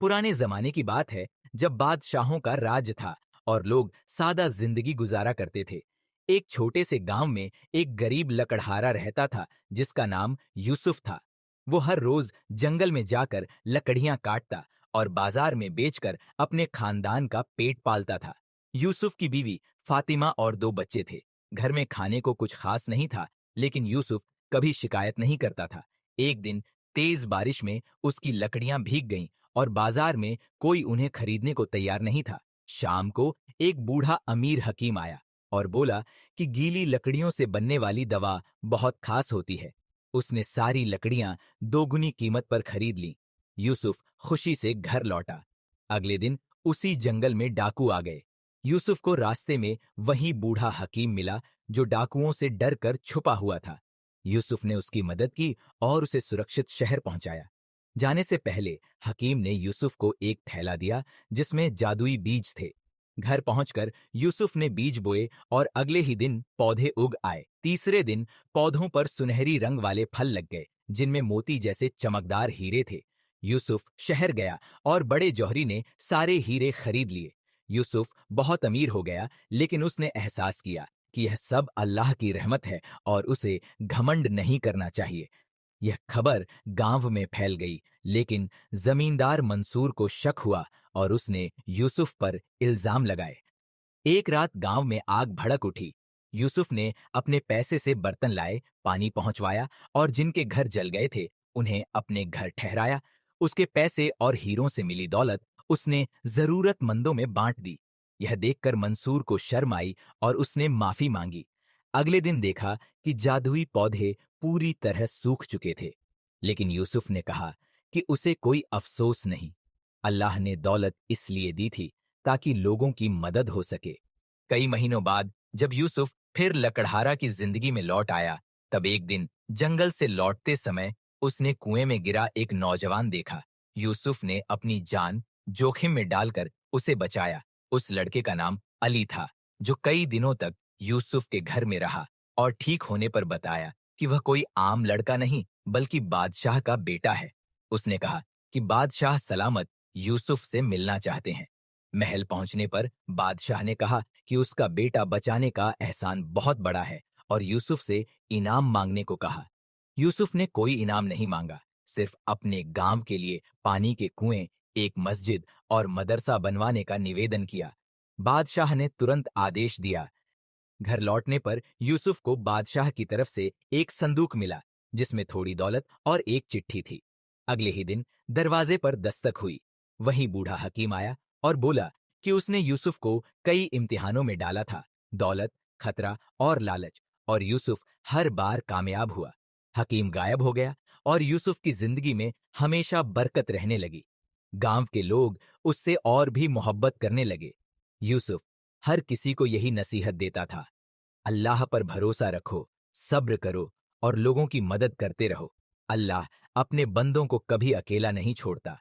पुराने जमाने की बात है, जब बादशाहों का राज था और लोग सादा जिंदगी गुजारा करते थे। एक छोटे से गांव में एक गरीब लकड़हारा रहता था, जिसका नाम यूसुफ था। वो हर रोज जंगल में जाकर लकड़ियां काटता और बाजार में बेचकर अपने खानदान का पेट पालता था। यूसुफ की बीवी फातिमा और दो बच्चे थे। घर में खाने को कुछ खास नहीं था, लेकिन यूसुफ कभी शिकायत नहीं करता था। एक दिन तेज बारिश में उसकी लकड़ियां भीग गईं और बाजार में कोई उन्हें खरीदने को तैयार नहीं था। शाम को एक बूढ़ा अमीर हकीम आया और बोला कि गीली लकड़ियों से बनने वाली दवा बहुत खास होती है। उसने सारी लकड़ियां दोगुनी कीमत पर खरीद लीं। यूसुफ खुशी से घर लौटा। अगले दिन उसी जंगल में डाकू आ गए। यूसुफ को रास्ते में वही बूढ़ा हकीम मिला, जो डाकुओं से डर कर छुपा हुआ था। यूसुफ ने उसकी मदद की और उसे सुरक्षित शहर पहुंचाया। जाने से पहले हकीम ने यूसुफ को एक थैला दिया, जिसमें जादुई बीज थे। घर पहुंचकर यूसुफ ने बीज बोए और अगले ही दिन पौधे उग आए। तीसरे दिन पौधों पर सुनहरी रंग वाले फल लग गए, जिनमें मोती जैसे चमकदार हीरे थे। यूसुफ शहर गया और बड़े जौहरी ने सारे हीरे खरीद लिए। यूसुफ बहुत अमीर हो गया, लेकिन उसने एहसास किया कि यह सब अल्लाह की रहमत है और उसे घमंड नहीं करना चाहिए। यह खबर गांव में फैल गई, लेकिन जमींदार मंसूर को शक हुआ और उसने यूसुफ पर इल्जाम लगाए। एक रात गांव में आग भड़क उठी। यूसुफ ने अपने पैसे से बर्तन लाए, पानी पहुंचवाया और जिनके घर जल गए थे उन्हें अपने घर ठहराया। उसके पैसे और हीरों से मिली दौलत उसने जरूरतमंदों में बांट दी। यह देखकर मंसूर को शर्म आई और उसने माफी मांगी। अगले दिन देखा कि जादुई पौधे पूरी तरह सूख चुके थे, लेकिन यूसुफ ने कहा कि उसे कोई अफसोस नहीं। अल्लाह ने दौलत इसलिए दी थी ताकि लोगों की मदद हो सके। कई महीनों बाद जब यूसुफ फिर लकड़हारा की जिंदगी में लौट आया, तब एक दिन जंगल से लौटते समय उसने कुएं में गिरा एक नौजवान देखा। यूसुफ ने अपनी जान जोखिम में डालकर उसे बचाया। उस लड़के का नाम अली था, जो कई दिनों तक यूसुफ के घर में रहा और ठीक होने पर बताया कि वह कोई आम लड़का नहीं, बल्कि बादशाह का बेटा है। उसने कहा कि बादशाह सलामत यूसुफ से मिलना चाहते हैं। महल पहुंचने पर बादशाह ने कहा कि उसका बेटा बचाने का एहसान बहुत बड़ा है और यूसुफ से इनाम मांगने को कहा। यूसुफ ने कोई इनाम नहीं मांगा, सिर्फ अपने गांव के लिए पानी के कुएं, एक मस्जिद और मदरसा बनवाने का निवेदन किया। बादशाह ने तुरंत आदेश दिया। घर लौटने पर यूसुफ को बादशाह की तरफ से एक संदूक मिला, जिसमें थोड़ी दौलत और एक चिट्ठी थी। अगले ही दिन दरवाजे पर दस्तक हुई। वही बूढ़ा हकीम आया और बोला कि उसने यूसुफ को कई इम्तिहानों में डाला था, दौलत, खतरा और लालच, और यूसुफ हर बार कामयाब हुआ। हकीम गायब हो गया और यूसुफ की जिंदगी में हमेशा बरकत रहने लगी। गांव के लोग उससे और भी मोहब्बत करने लगे। यूसुफ हर किसी को यही नसीहत देता था, अल्लाह पर भरोसा रखो, सब्र करो और लोगों की मदद करते रहो। अल्लाह अपने बंदों को कभी अकेला नहीं छोड़ता।